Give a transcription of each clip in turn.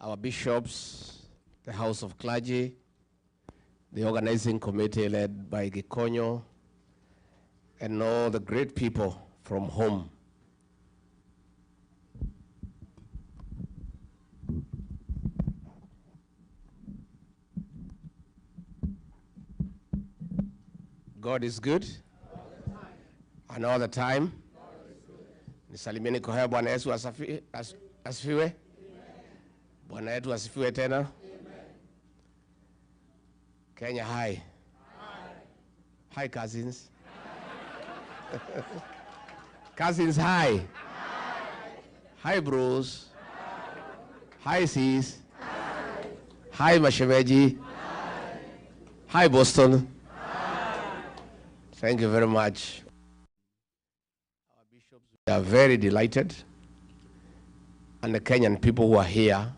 our bishops, the House of Clergy, the organizing committee led by Gikonyo, and all the great people from home. God is good. And all the time. Nisalimieni kwa haya Bwana Yesu asifiwe. Bwana yetu asifiwe tena. Kenya, hi. Hi, cousins. Cousins, hi. Hi, bros. Hi, sis. Hi, Mashemeji. Hi, Boston. Thank you very much. Our bishops, we are very delighted. And the Kenyan people who are here,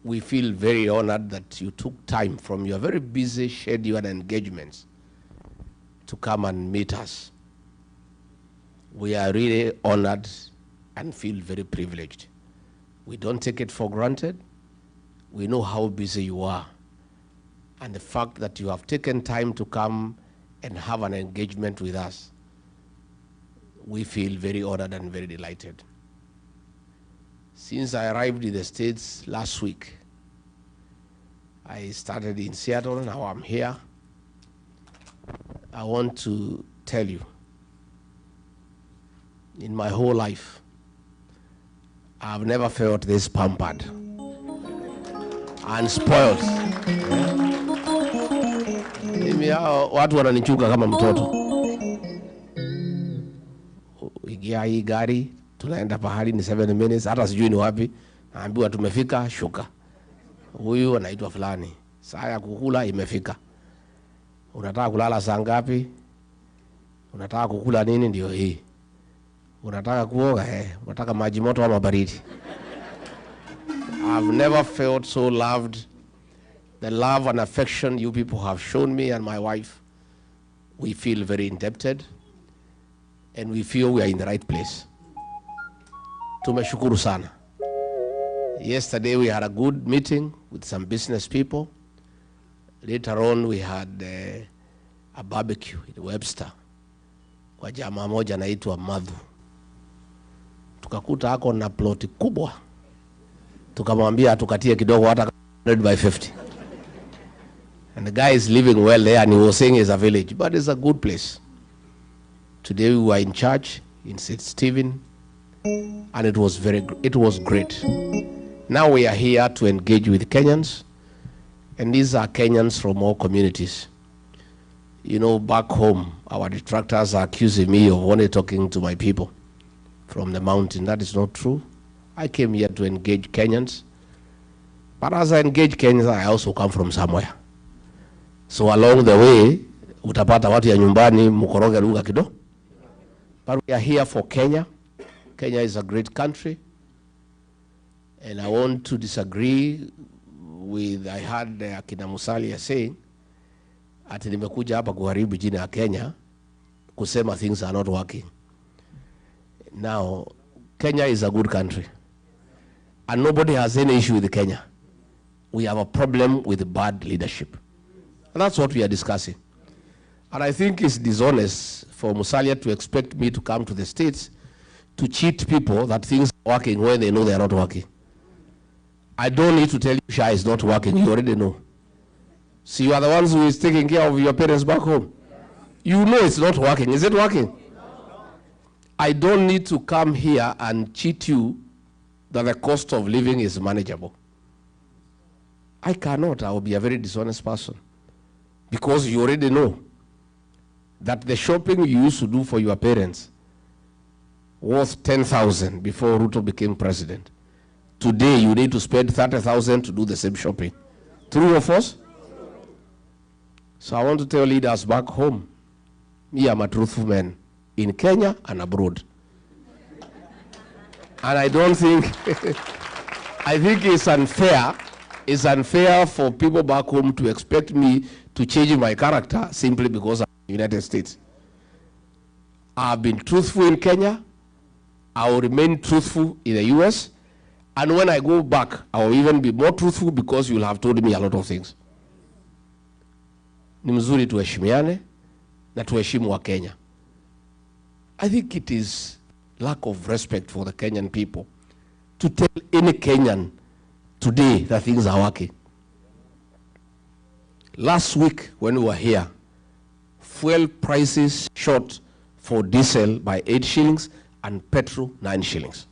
we feel very honored that you took time from your very busy schedule and engagements to come and meet us. We are really honored and feel very privileged. We don't take it for granted. We know how busy you are. And the fact that you have taken time to come and have an engagement with us, we feel very honored and very delighted. Since I arrived in the States last week, I started in Seattle, now I'm here. I want to tell you, in my whole life, I've never felt this pampered and spoiled. Watu wananichuka kama mtoto. Ingia hii gari, tunaenda pahali ni 7 minutes, hata sijui ni wapi. Naambiwa tumefika, shuka. Huyu anaitwa fulani. Saa ya kukula imefika. Unataka kulala saa ngapi? Unataka kukula nini? Ndio hii. Unataka kuoga? Unataka maji moto ama baridi? I've never felt so loved. The love and affection you people have shown me and my wife, we feel very indebted, and we feel we are in the right place. Tumeshukuru sana. Yesterday we had a good meeting with some business people. Later on we had a barbecue in Webster kwa jamaa moja anaitwa Madhu. Tukakuta hako na ploti kubwa. Tukamwambia tukatie kidogo hata 100/50. And the guy is living well there, and he was saying it's a village, but it's a good place. Today we were in church in St. Stephen, and it was great. Now we are here to engage with Kenyans, and these are Kenyans from all communities. You know, back home, our detractors are accusing me of only talking to my people from the mountain. That is not true. I came here to engage Kenyans, but as I engage Kenyans, I also come from somewhere. So along the way, utapata watu ya nyumbani mukoroge lugha kidogo. But we are here for Kenya. Kenya is a great country. And I want to disagree with, I heard akina Musalia saying, ati nimekuja hapa kuharibu jina ya Kenya, kusema things are not working. Now, Kenya is a good country. And nobody has any issue with Kenya. We have a problem with bad leadership. And that's what we are discussing. And I think it's dishonest for Musalia to expect me to come to the States to cheat people that things are working when they know they are not working. I don't need to tell you Sha is not working. You already know. So you are the ones who is taking care of your parents back home. You know it's not working. Is it working? I don't need to come here and cheat you that the cost of living is manageable. I cannot. I will be a very dishonest person. Because you already know that the shopping you used to do for your parents was 10,000 before Ruto became president. Today you need to spend 30,000 to do the same shopping. True or false? So I want to tell leaders back home, me, I'm a truthful man in Kenya and abroad. And I don't think, I think it's unfair. It's unfair for people back home to expect me to change my character simply because I'm in the United States. I've been truthful in Kenya. I will remain truthful in the US. And when I go back, I will even be more truthful because you will have told me a lot of things. Ni mzuri tuheshimiane na tuheshimu wa Kenya. I think it is lack of respect for the Kenyan people to tell any Kenyan today that things are working. Last week when we were here, fuel prices shot for diesel by 8 shillings and petrol 9 shillings.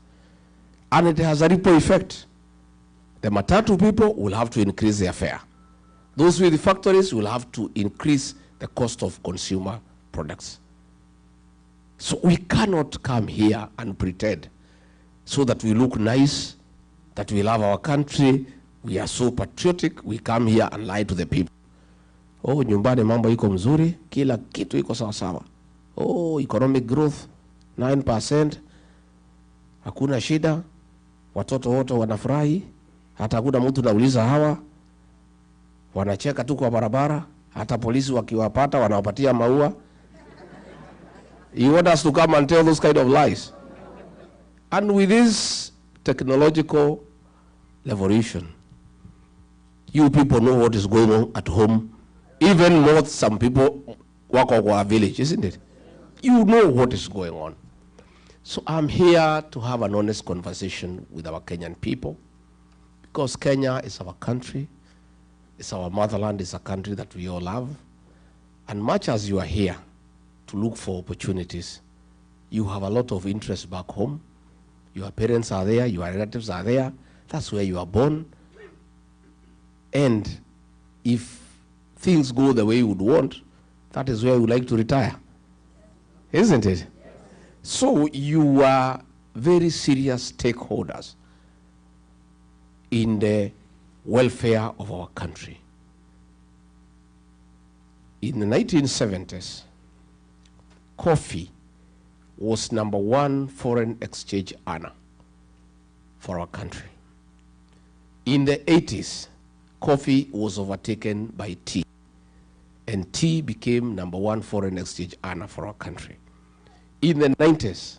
And it has a ripple effect. The matatu people will have to increase their fare. Those with the factories will have to increase the cost of consumer products. So we cannot come here and pretend so that we look nice, that we love our country, we are so patriotic, we come here and lie to the people. Oh, nyumbani mambo iko mzuri, kila kitu iko sawa sawa. Oh, economic growth 9%, hakuna shida, watoto wote wanafurahi, hata hakuna mtu nauliza hawa, wanacheka tu kwa barabara, hata polisi wakiwapata wanawapatia maua. You want us to come and tell those kind of lies? And with this technological revolution, you people know what is going on at home. Even more, some people work on our village, isn't it? You know what is going on. So I'm here to have an honest conversation with our Kenyan people, because Kenya is our country, it's our motherland, it's a country that we all love. And much as you are here to look for opportunities, you have a lot of interest back home. Your parents are there, your relatives are there. That's where you are born. And if things go the way you would want, that is where you would like to retire. Isn't it? Yes. So you are very serious stakeholders in the welfare of our country. In the 1970s, coffee was #1 foreign exchange earner for our country. In the 80s, coffee was overtaken by tea, and tea became #1 foreign exchange earner for our country. In the 90s,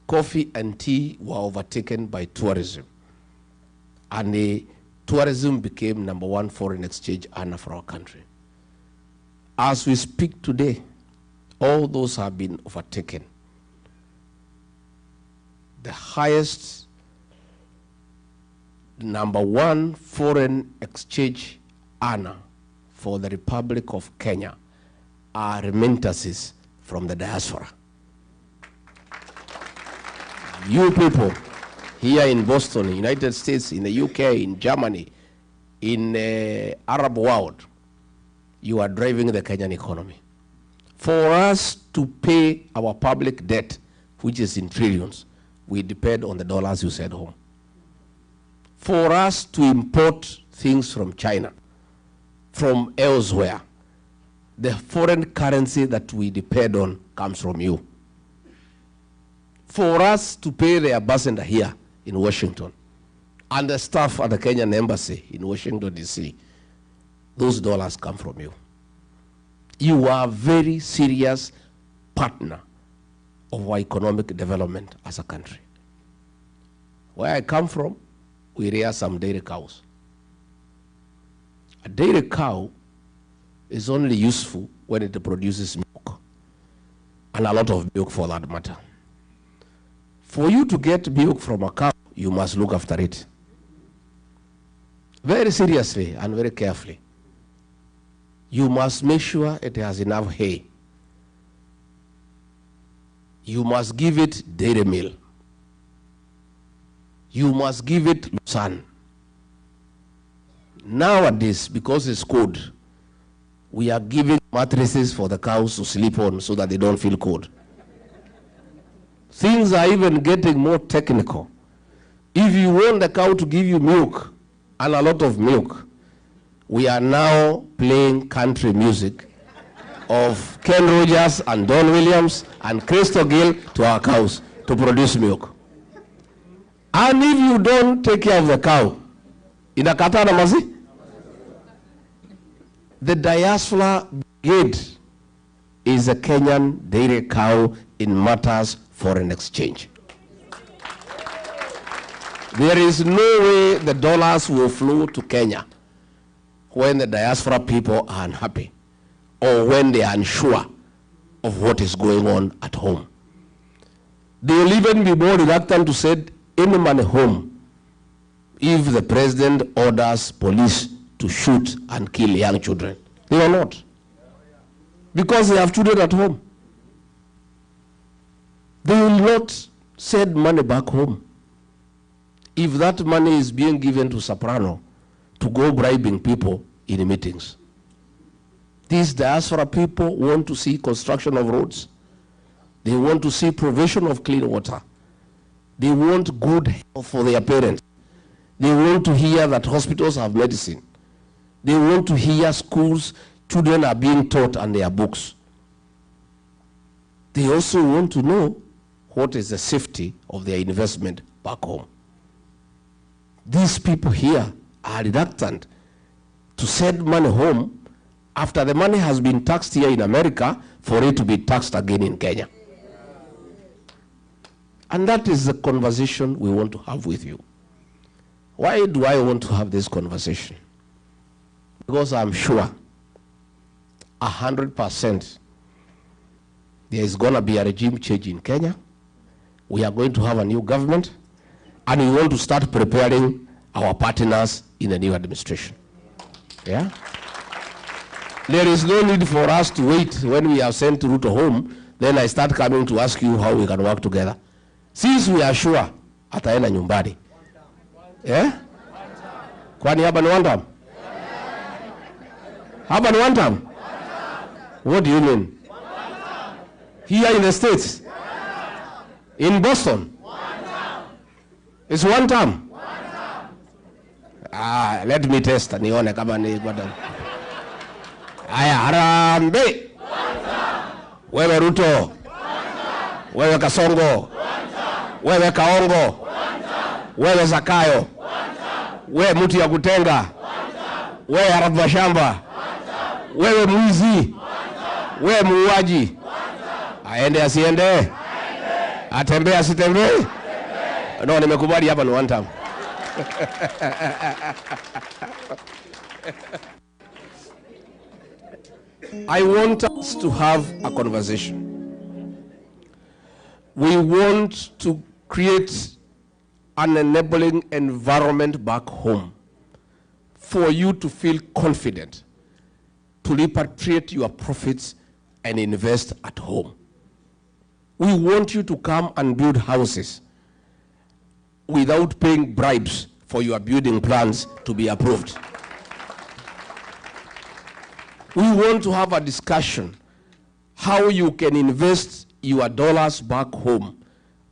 coffee and tea were overtaken by tourism, and the tourism became #1 foreign exchange earner for our country. As we speak today, all those have been overtaken. The highest #1 foreign exchange earner for the Republic of Kenya are remittances from the diaspora. You people here in Boston, United States, in the UK, in Germany, in the Arab world, you are driving the Kenyan economy. For us to pay our public debt, which is in trillions, we depend on the dollars you send home. For us to import things from China, from elsewhere, the foreign currency that we depend on comes from you. For us to pay the ambassador here in Washington and the staff at the Kenyan embassy in Washington, D.C., those dollars come from you. You are a very serious partner of our economic development as a country. Where I come from, we rear some dairy cows. A dairy cow is only useful when it produces milk, and a lot of milk for that matter. For you to get milk from a cow, you must look after it very seriously and very carefully. You must make sure it has enough hay. You must give it dairy meal. You must give it Lucerne. Nowadays, because it's cold, we are giving mattresses for the cows to sleep on so that they don't feel cold. Things are even getting more technical. If you want the cow to give you milk, and a lot of milk, we are now playing country music of Ken Rogers and Don Williams and Crystal Gill to our cows to produce milk. And if you don't take care of the cow, inakata na mazi? The Diaspora Brigade is a Kenyan dairy cow in matters foreign exchange. There is no way the dollars will flow to Kenya when the diaspora people are unhappy or when they are unsure of what is going on at home. They will even be more reluctant to send any money home if the president orders police to shoot and kill young children. They will not. Because they have children at home. They will not send money back home if that money is being given to Soprano to go bribing people in meetings. These diaspora people want to see construction of roads. They want to see provision of clean water. They want good health for their parents. They want to hear that hospitals have medicine. They want to hear schools, children are being taught and their books. They also want to know what is the safety of their investment back home. These people here are reluctant to send money home after the money has been taxed here in America for it to be taxed again in Kenya. And that is the conversation we want to have with you. Why do I want to have this conversation? Because I'm sure 100% there is going to be a regime change in Kenya. We are going to have a new government, and we want to start preparing our partners in the new administration. Yeah? There is no need for us to wait when we have sent Ruto home, then I start coming to ask you how we can work together. Since we are sure ataenda nyumbani. Yeah? Kwani hapa ni one term? Hapa ni one term? What do you mean? Here in the States? In Boston? It's one term? Let me test nione kama ni kwa term. Aya, Harambe. Wewe Ruto. Wewe Kasongo. Wewe Kaongo. Wewe Zakayo. Wewe mtu ya kutenga. Wewe harabu shamba. Wewe mwizi. Wewe muuaji. Aende asiende? Atembee asitembee? No, nimekubali hapa ni one time. I want us to have a conversation. We want to create an enabling environment back home for you to feel confident to repatriate your profits and invest at home. We want you to come and build houses without paying bribes for your building plans to be approved. We want to have a discussion how you can invest your dollars back home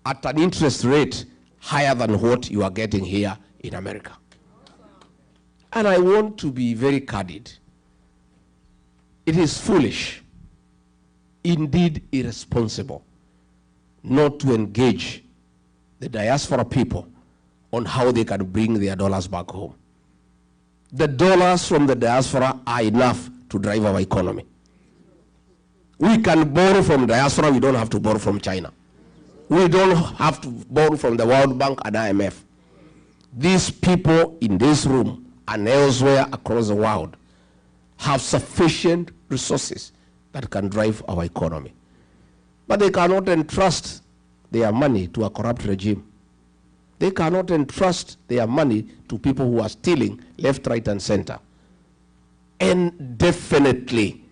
at an interest rate higher than what you are getting here in America. And I want to be very candid. It is foolish, indeed irresponsible, not to engage the diaspora people on how they can bring their dollars back home. The dollars from the diaspora are enough to drive our economy. We can borrow from diaspora, we don't have to borrow from China. We don't have to borrow from the World Bank and IMF. These people in this room and elsewhere across the world have sufficient resources that can drive our economy. But they cannot entrust their money to a corrupt regime. They cannot entrust their money to people who are stealing left, right, and center. And definitely,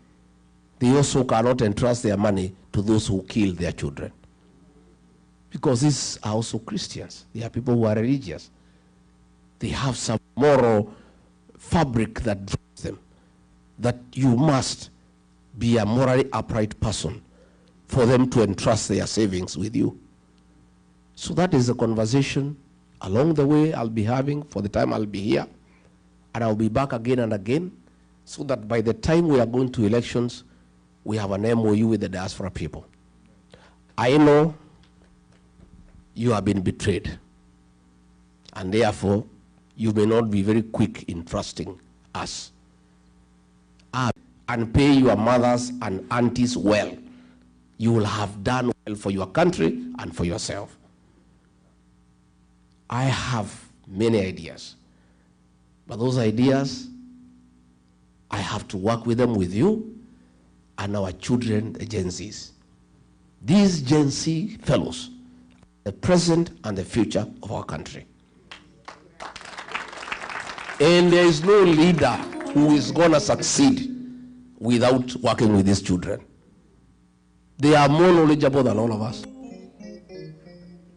they also cannot entrust their money to those who kill their children. Because these are also Christians. They are people who are religious. They have some moral fabric that drives them, that you must be a morally upright person for them to entrust their savings with you. So that is the conversation along the way I'll be having for the time I'll be here. And I'll be back again and again, so that by the time we are going to elections, we have an MOU with the diaspora people. I know you have been betrayed, and therefore you may not be very quick in trusting us. And pay your mothers and aunties well. You will have done well for your country and for yourself. I have many ideas. But those ideas, I have to work with them with you and our children, the Gen Zs. These Gen Z fellows, the present and the future of our country. And there is no leader who is going to succeed without working with these children. They are more knowledgeable than all of us.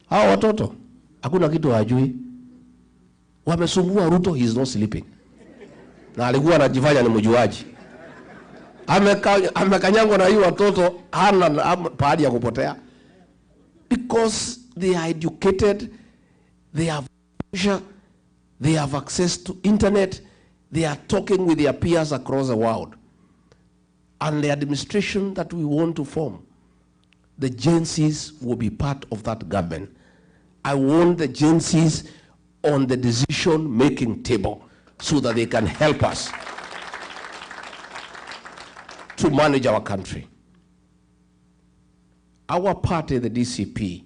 Hawa watoto, hakuna kitu hajui. Wamesumbua Ruto, he is not sleeping. Na alikuwa anajifanya ni mjuaji. Amekanyangwa na hii watoto, hana pahali ya kupotea. Because they are educated, they have pressure, they have access to internet, they are talking with their peers across the world. And the administration that we want to form, the Gen Zs will be part of that government. I want the Gen Zs on the decision-making table so that they can help us to manage our country. Our party, the DCP,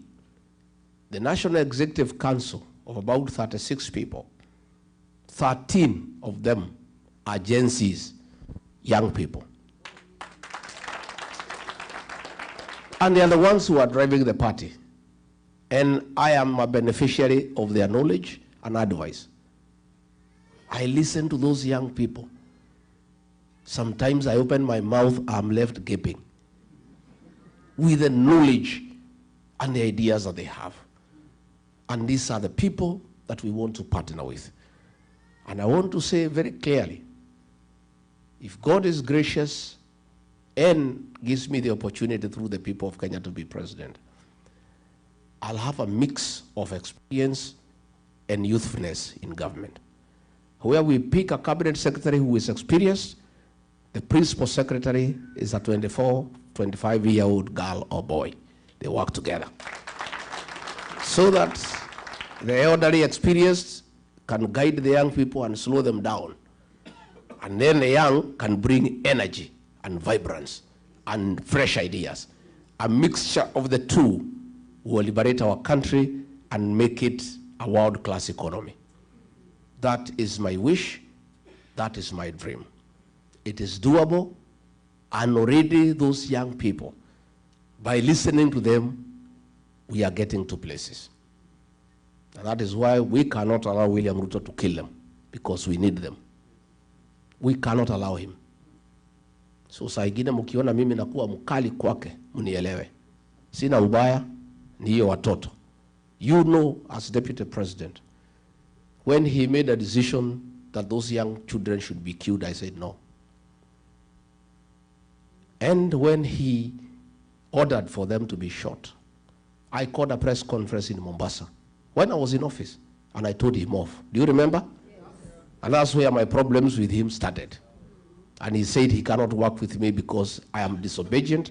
the National Executive Council of about 36 people, 13 of them are Gen Zs, young people. And they are the ones who are driving the party. And I am a beneficiary of their knowledge and advice. I listen to those young people. Sometimes I open my mouth, I'm left gaping with the knowledge and the ideas that they have. And these are the people that we want to partner with. And I want to say very clearly, if God is gracious and gives me the opportunity through the people of Kenya to be president, I'll have a mix of experience and youthfulness in government. Where we pick a cabinet secretary who is experienced, the principal secretary is a 24, 25-year-old girl or boy. They work together. So that the elderly experienced can guide the young people and slow them down. And then the young can bring energy and vibrance and fresh ideas. A mixture of the two will liberate our country and make it a world-class economy. That is my wish. That is my dream. It is doable, and already those young people, by listening to them, we are getting to places. And that is why we cannot allow William Ruto to kill them, because we need them. We cannot allow him. So saa ingine mkiona mimi nakuwa mkali kwake, mnielewe. Sina ubaya, ni hiyo watoto. You know, as Deputy President, when he made a decision that those young children should be killed, I said no. And when he ordered for them to be shot, I called a press conference in Mombasa when I was in office, and I told him off. Do you remember? Yes. And that's where my problems with him started. And he said he cannot work with me because I am disobedient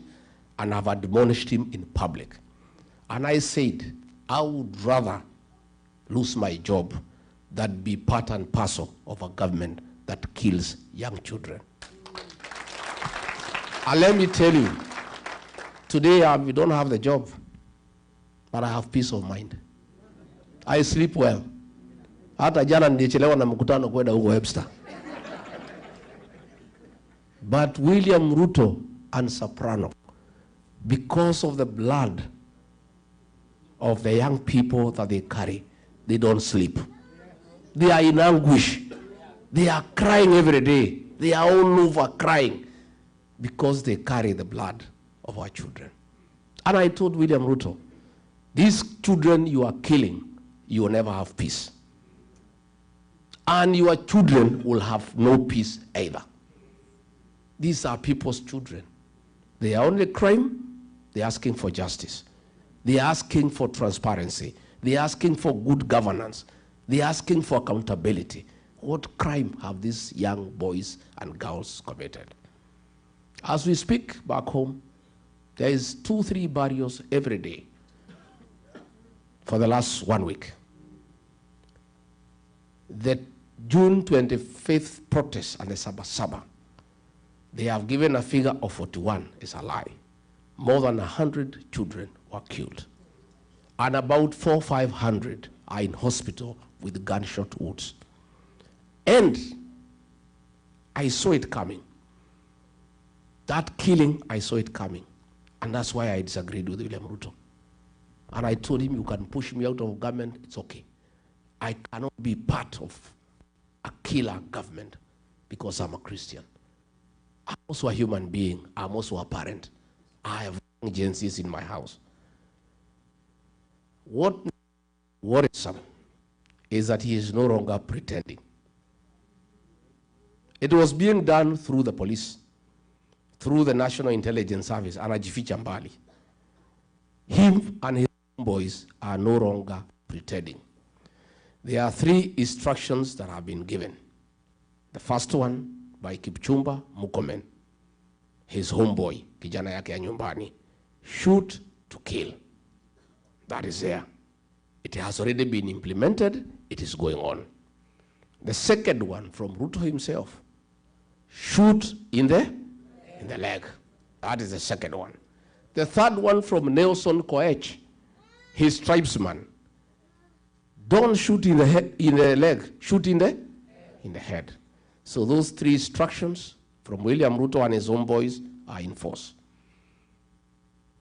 and have admonished him in public. And I said, I would rather lose my job than be part and parcel of a government that kills young children. And let me tell you, today we don't have the job, but I have peace of mind. I sleep well. Hata jana nilichelewa na mkutano kwenda huko Webster. But William Ruto and Soprano, because of the blood of the young people that they carry, they don't sleep. They are in anguish. They are crying every day. They are all over crying because they carry the blood of our children. And I told William Ruto, these children you are killing, you will never have peace. And your children will have no peace either. These are people's children. They are only crime. They are asking for justice. They are asking for transparency. They are asking for good governance. They are asking for accountability. What crime have these young boys and girls committed? As we speak back home, there is 2-3 barriers every day for the last 1 week. The June 25th protest and the Sabasaba, they have given a figure of 41. It's a lie. More than 100 children were killed. And about 400-500 are in hospital with gunshot wounds. And I saw it coming. That killing, I saw it coming. And that's why I disagreed with William Ruto. And I told him, you can push me out of government, it's okay. I cannot be part of a killer government because I'm a Christian. I'm also a human being. I'm also a parent. I have agencies in my house. What worrisome is that he is no longer pretending. It was being done through the police, through the National Intelligence Service, anajificha mbali. Him and his boys are no longer pretending. There are 3 instructions that have been given. The first one by Kipchumba Murkomen, his homeboy, kijana yake ya nyumbani. Shoot to kill. That is there. It has already been implemented. It is going on. The second one from Ruto himself, shoot in the leg. That is the second one. The third one from Nelson Koech, his tribesman. Don't shoot in the head, in the leg. Shoot in the head. So those 3 instructions from William Ruto and his homeboys are in force.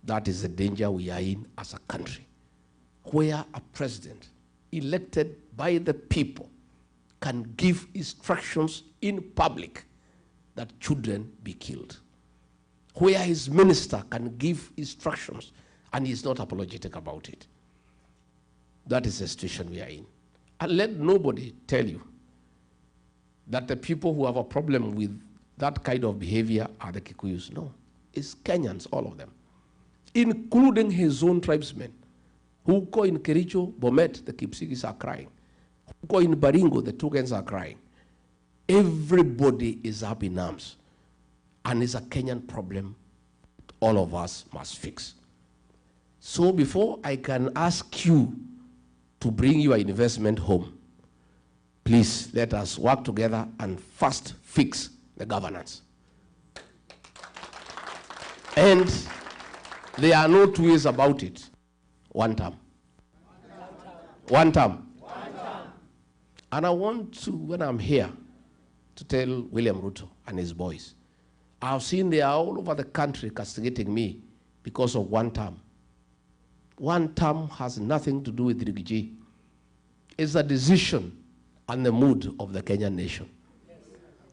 That is the danger we are in as a country, where a president elected by the people can give instructions in public that children be killed, where his minister can give instructions and he's not apologetic about it. That is the situation we are in. And let nobody tell you that the people who have a problem with that kind of behavior are the Kikuyus. No, it's Kenyans, all of them, including his own tribesmen, who go in Kericho, Bomet, the Kipsigis are crying. Who go in Baringo, the Tugans are crying. Everybody is up in arms. And it's a Kenyan problem all of us must fix. So before I can ask you to bring your investment home, please let us work together and first fix the governance. And there are no 2 ways about it. One term. One term. And I want to, when I'm here, to tell William Ruto and his boys, I've seen they are all over the country castigating me because of one term. One term has nothing to do with Rigiji. It's a decision and the mood of the Kenyan nation.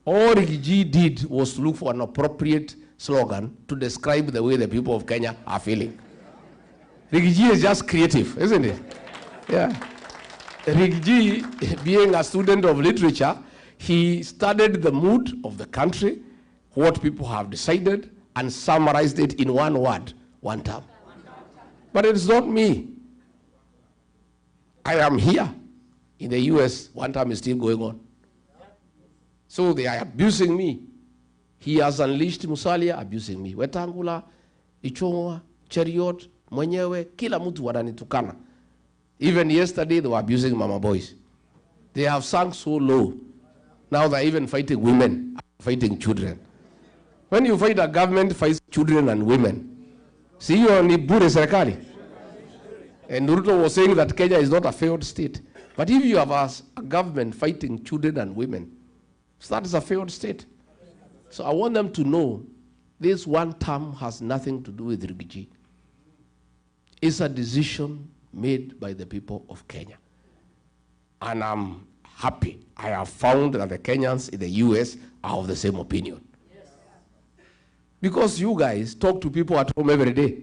All Rigiji did was to look for an appropriate slogan to describe the way the people of Kenya are feeling. Rigiji is just creative, isn't it? Yeah. Rigiji, being a student of literature, he studied the mood of the country, what people have decided, and summarized it in one word, one term. But it's not me. I am here. In the US, one term is still going on. So they are abusing me. He has unleashed Musalia, abusing me. Wetangula, Ichongwa, Cheriot, Mwenyewe, kila mtu wananitukana. Even yesterday, they were abusing mama boys. They have sunk so low. Now they're even fighting women, fighting children. When you fight a government, fights children and women. See, you are ni bure serikali. And Ruto was saying that Kenya is not a failed state. But if you have a government fighting children and women, so that is a failed state. So I want them to know this one term has nothing to do with Rigiji. It's a decision made by the people of Kenya. And I'm happy. I have found that the Kenyans in the US are of the same opinion. Yes. Because you guys talk to people at home every day.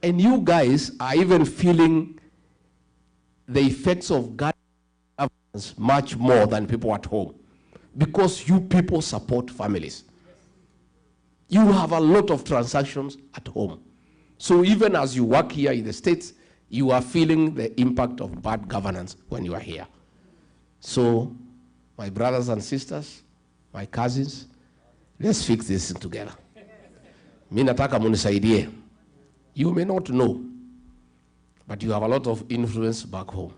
And you guys are even feeling the effects of governance much more than people at home. Because you people support families. You have a lot of transactions at home. So even as you work here in the States, you are feeling the impact of bad governance when you are here. So, my brothers and sisters, my cousins, let's fix this together. Mimi nataka munisaidie. You may not know, but you have a lot of influence back home.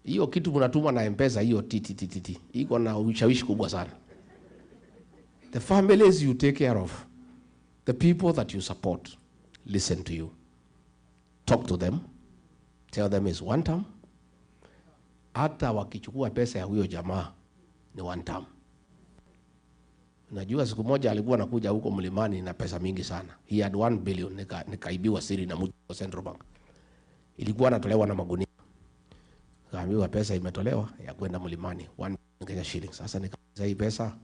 Hiyo kitu munatuma na M-Pesa, hiyo titi. Iko na ushawishi kubwa sana. The families you take care of, the people that you support, listen to you. Talk to them. Tell them it's one term. Hata wakichukua pesa ya huyo jamaa ni one term. Najua siku moja alikuwa anakuja huko mlimani na pesa mingi sana. He had 1 billion nikaibiwa siri na mtu wa Central Bank. Ilikuwa anatolewa na magunia. Kaambiwa pesa imetolewa ya kwenda mlimani 1 Kenya shillings. Sasa nikauliza hii pesa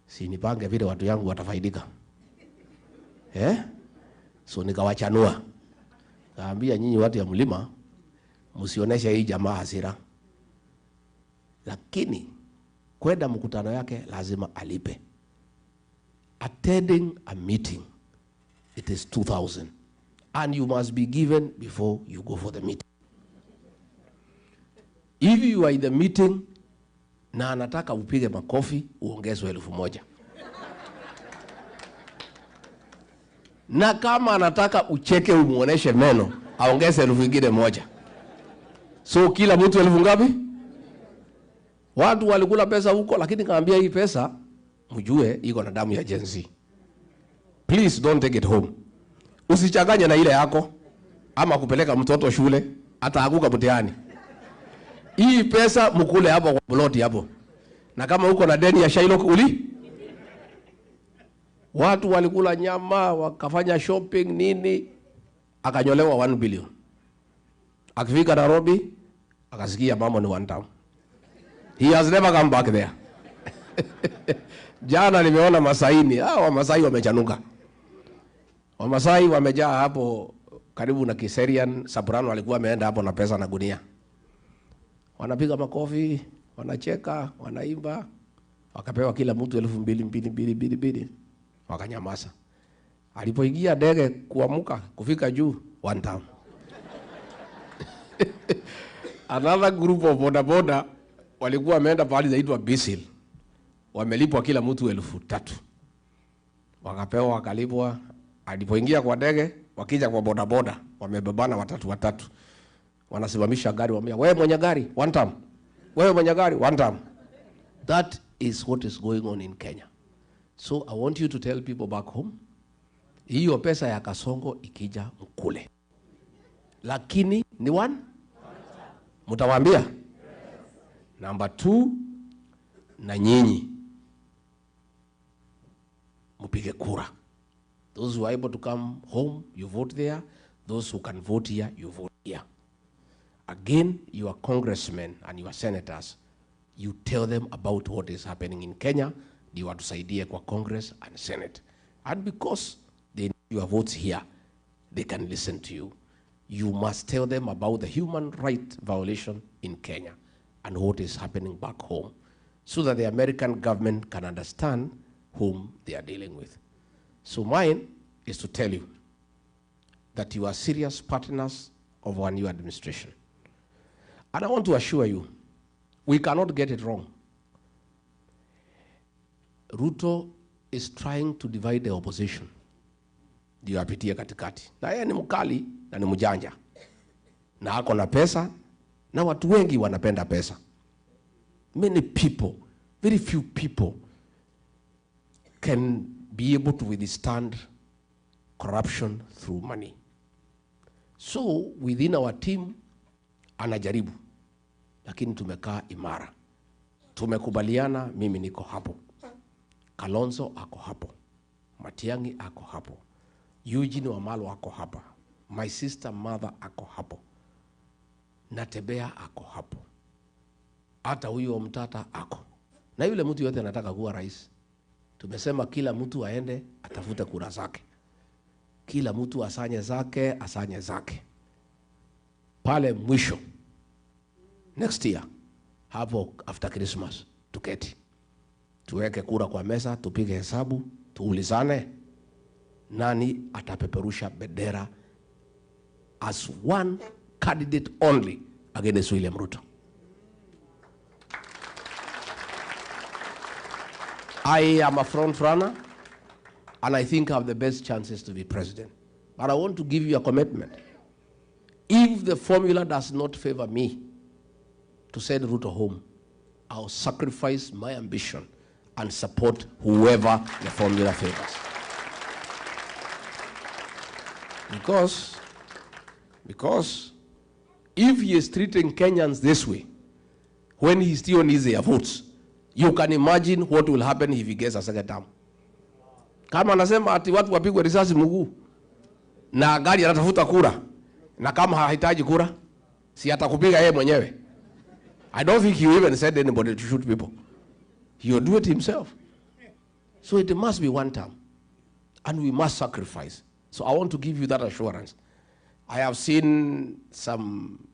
si nipange vile watu yangu watafaidika. So nikawachanua. Kaambia nyinyi watu ya mlima msionesha hii jamaa hasira. Lakini kwenda mkutano yake lazima alipe. Attending a meeting, it is 2,000. And you must be given before you go for the meeting. If you are in the meeting na anataka upige makofi, uongezwe 1,000. Na kama anataka ucheke umuoneshe meno, aongeze 1,000. So kila mtu 1,000 ngapi? Watu walikula pesa huko, lakini kaambia hii pesa mjue iko na damu ya Gen Z. Please don't take it home. Usichanganye na ile yako ama kupeleka mtoto shule ataanguka mtihani. Hii pesa mkule hapo kwa plot hapo. Na kama uko na deni ya Shylock watu walikula nyama, wakafanya shopping nini, akanyolewa 1 billion. Akifika Nairobi akasikia mambo ni one town. He has never come back there. Jana nimeona Masaini, Wamasai wamechanuka. Wamasai wamejaa hapo karibu na Kiserian. Sabrano walikuwa wameenda hapo na pesa na gunia. Wanapiga makofi, wanacheka, wanaimba. Wakapewa kila mtu 2,200. Wakanyamaza. Alipoingia ndege kuamuka kufika juu, one town. Another group of bodaboda walikuwa wameenda pahali zaitwa Bisil. Wamelipwa kila mtu 3,000. Wakapewa wakalipwa. Alipoingia kwa ndege, wakija kwa bodaboda, wamebebana watatu. Wanasimamisha gari, waambia, "Wewe mwenye gari, one term. Wewe mwenye gari, one term." That is what is going on in Kenya. So I want you to tell people back home, hiyo pesa ya Kasongo ikija mkule. Lakini ni one? Mutawaambia? Number 2, na nyinyi mupige kura. Those who are able to come home, you vote there. Those who can vote here, you vote here. Again, your congressmen and your senators, you tell them about what is happening in Kenya. Ndio watusaidie kwa Congress and Senate. And because they need your votes here, they can listen to you. You must tell them about the human right violation in Kenya and what is happening back home, so that the American government can understand whom they are dealing with. So mine is to tell you that you are serious partners of our new administration. And I want to assure you, we cannot get it wrong. Ruto is trying to divide the opposition. Ndio apitie katikati. Na yeye ni mkali na ni mjanja. Na ako na pesa, na watu wengi wanapenda pesa. Many people, very few people can be able to withstand corruption through money. So within our team anajaribu, lakini tumekaa imara. Tumekubaliana, mimi niko hapo. Kalonzo ako hapo. Matiang'i ako hapo. Eugene Wamalwa ako hapa. My sister mother ako hapo. Natembea ako hapo. Hata huyo Mtata ako. Na yule mtu yote anataka kuwa rais. Tumesema kila mtu aende atafute kura zake. Kila mtu asanye zake. Pale mwisho, next year, hapo after Christmas, tuketi. Tuweke kura kwa meza, tupige hesabu, tuulizane nani atapeperusha bendera as one candidate only against William Ruto. I am a front runner, and I think I have the best chances to be president. But I want to give you a commitment. If the formula does not favor me to send Ruto home, I'll sacrifice my ambition and support whoever the formula favors. Because If he is treating Kenyans this way, when he still needs their votes, you can imagine what will happen if he gets a second term. Kama anasema ati watu wapigwe risasi mguu na gari anatafuta kura, na kama hahitaji kura, si atakupiga yeye mwenyewe. I don't think he even said anybody to shoot people. He'll do it himself. So it must be one term. And we must sacrifice. So I want to give you that assurance. I have seen some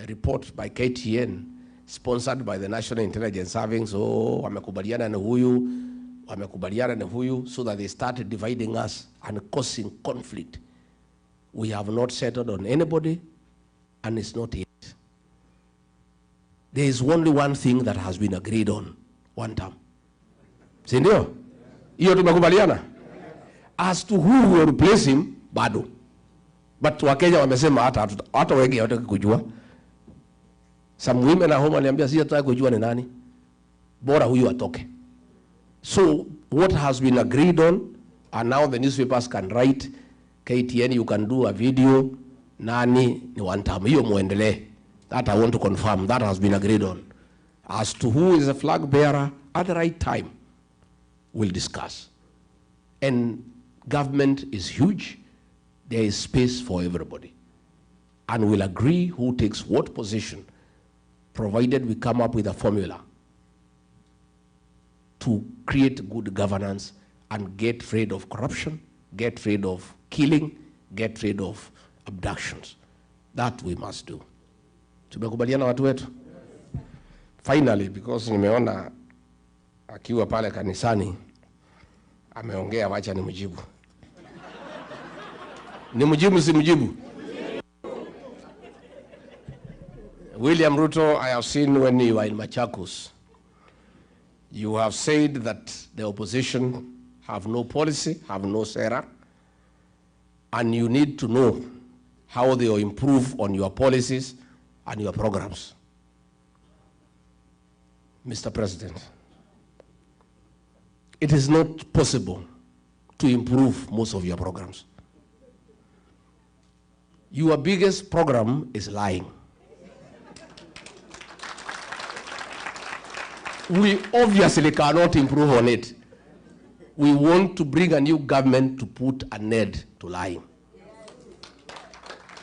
report by KTN, sponsored by the National Intelligence Service. So wamekubaliana na huyu, so that they started dividing us and causing conflict. We have not settled on anybody, and it's not yet. There is only one thing that has been agreed on, one term. Si ndio? Hiyo tumekubaliana. As to who will replace him, bado. But Wakenya wamesema hata wengi hawataki kujua. Some women at home waliambia si hataki kujua ni nani. Bora huyu atoke. So what has been agreed on, and now the newspapers can write, KTN, you can do a video, nani ni one term. Hiyo muendelee. That I want to confirm. That has been agreed on. As to who is a flag bearer, at the right time, we'll discuss. And government is huge. There is space for everybody. And we'll agree who takes what position, provided we come up with a formula to create good governance and get rid of corruption, get rid of killing, get rid of abductions. That we must do. Tumekubaliana watu wetu? Finally, because nimeona akiwa pale kanisani ameongea, wacha nimjibu. Nimjibu si mjibu? William Ruto, I have seen when you were in Machakos, you have said that the opposition have no policy, have no sera, and you need to know how they will improve on your policies and your programs. Mr. President, it is not possible to improve most of your programs. Your biggest program is lying. We obviously cannot improve on it. We want to bring a new government to put an end to lying.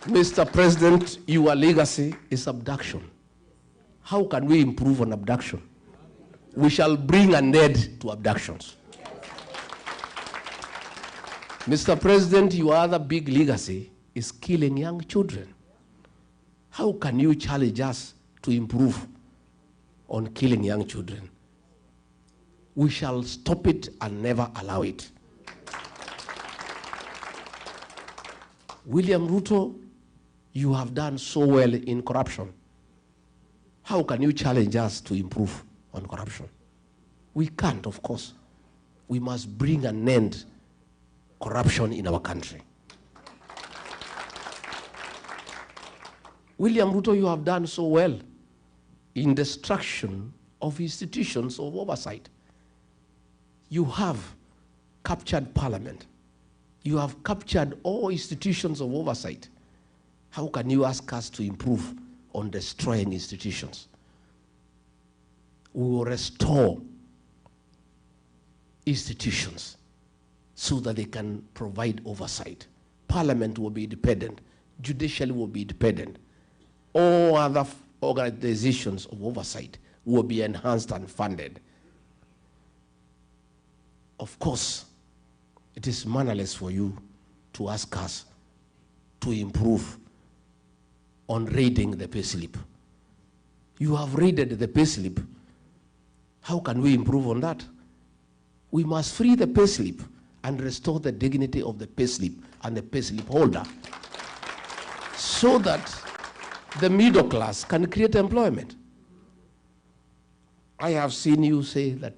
Mr. President, your legacy is abduction. How can we improve on abduction? We shall bring an end to abductions. Mr. President, your other big legacy is killing young children. How can you challenge us to improve on killing young children? We shall stop it and never allow it. William Ruto, you have done so well in corruption. How can you challenge us to improve on corruption? We can't, of course. We must bring an end to corruption in our country. William Ruto, you have done so well in destruction of institutions of oversight. You have captured parliament. You have captured all institutions of oversight. How can you ask us to improve on destroying institutions? We will restore institutions so that they can provide oversight. Parliament will be independent. Judiciary will be independent. All other organizations of oversight will be enhanced and funded. Of course, it is mannerless for you to ask us to improve on raiding the payslip. You have raided the payslip. How can we improve on that? We must free the payslip and restore the dignity of the payslip and the payslip holder so that the middle class can create employment. I have seen you say that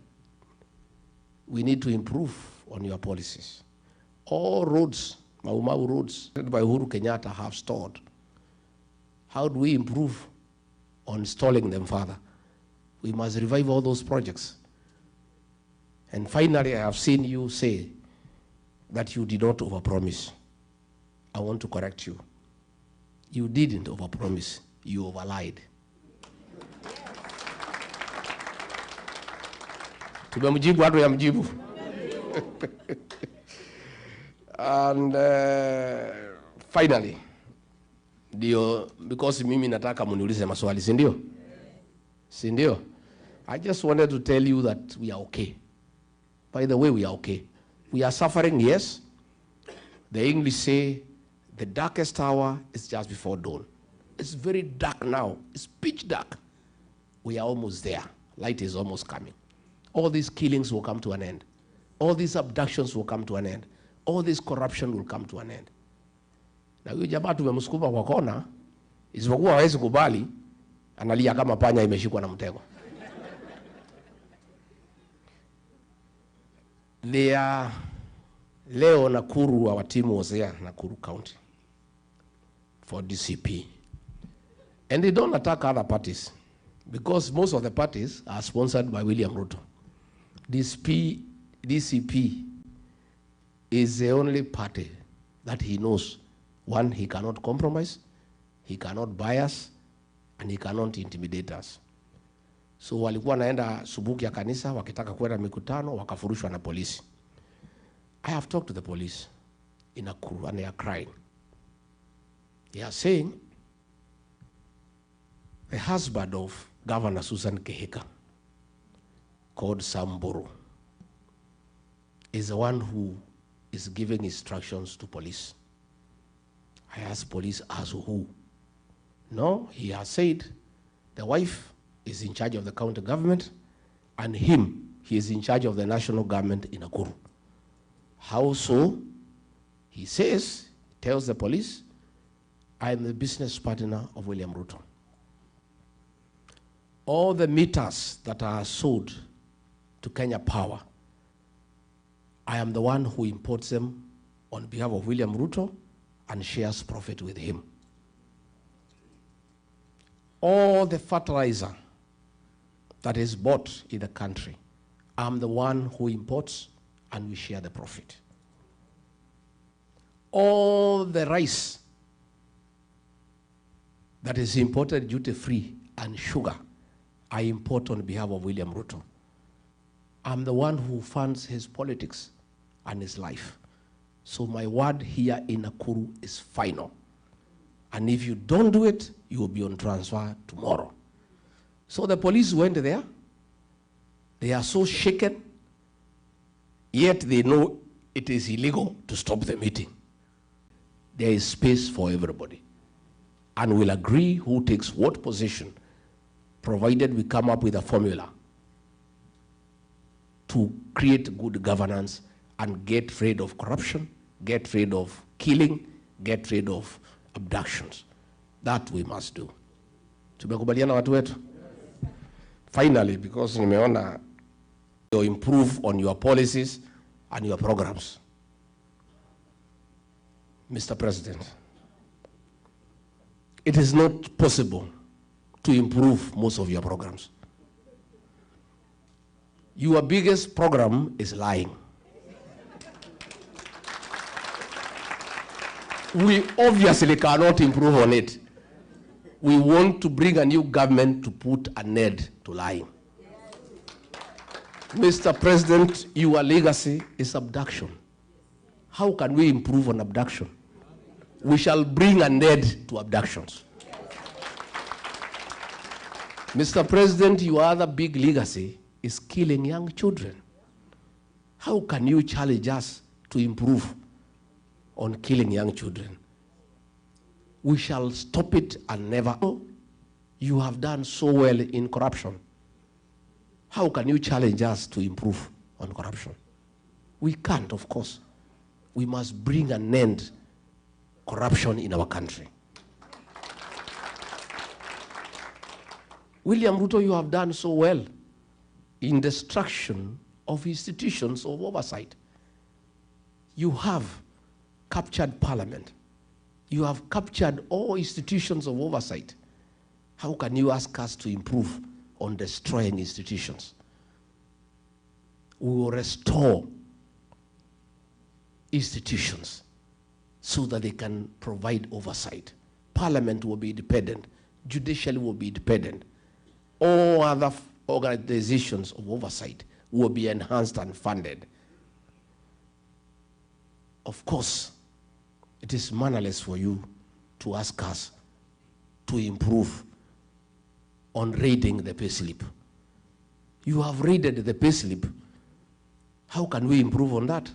we need to improve on your policies. All roads, Mau roads by Uhuru Kenyatta have stalled. How do we improve on stalling them further? We must revive all those projects. And finally, I have seen you say that you did not overpromise. I want to correct you. You didn't overpromise, you overlied. Tumemjibu watu ya mjibu. And finally, because mimi nataka muniulize maswali, si ndio? Si ndio? I just wanted to tell you that we are okay. By the way, we are okay. We are suffering, yes. The English say the darkest hour is just before dawn. It's very dark now. It's pitch dark. We are almost there. Light is almost coming. All these killings will come to an end. All these abductions will come to an end. All this corruption will come to an end. Na huyu jamaa tumemsukuma kwa kona, isipokuwa hawezi kubali, analia kama panya imeshikwa na mtego. Leo Nakuru, our team was there, Nakuru County, for DCP. And they don't attack other parties, because most of the parties are sponsored by William Ruto. DCP is the only party that he knows. One, he cannot compromise, he cannot bias, and he cannot intimidate us. So walikuwa naenda subuki ya kanisa, wakitaka kwenda mikutano, wakafurushwa na polisi. I have talked to the police in Nakuru and they are crying. They are saying the husband of Governor Susan Kehika, called Samburu, is the one who is giving instructions to police. I asked police, as who? No, he has said the wife is in charge of the county government, and he is in charge of the national government in Nakuru. How so? He says, tells the police, I am the business partner of William Ruto. All the meters that are sold to Kenya Power, I am the one who imports them on behalf of William Ruto and shares profit with him. All the fertilizer that is bought in the country, I'm the one who imports and we share the profit. All the rice that is imported duty-free and sugar, I import on behalf of William Ruto. I'm the one who funds his politics and his life. So my word here in Nakuru is final. And if you don't do it, you will be on transfer tomorrow. So the police went there. They are so shaken, yet they know it is illegal to stop the meeting. There is space for everybody. And we'll agree who takes what position, provided we come up with a formula to create good governance and get rid of corruption, get rid of killing, get rid of abductions. That we must do. Tumekubaliana watu wetu? Finally, because nimeona you improve on your policies and your programs. Mr. President, it is not possible to improve most of your programs. Your biggest program is lying. We obviously cannot improve on it. We want to bring a new government to put an end to lying. Mr. President, your legacy is abduction. How can we improve on abduction? We shall bring an end to abductions. Mr. President, your other big legacy is killing young children. How can you challenge us to improve on killing young children? We shall stop it and never. You have done so well in corruption. How can you challenge us to improve on corruption? We can't, of course. We must bring an end to corruption in our country. William Ruto, you have done so well in destruction of institutions of oversight. You have captured parliament. You have captured all institutions of oversight. How can you ask us to improve on destroying institutions? We will restore institutions so that they can provide oversight. Parliament will be independent. Judiciary will be independent. All other organizations of oversight will be enhanced and funded. Of course, it is mannerless for you to ask us to improve on raiding the payslip. You have raided the payslip. How can we improve on that?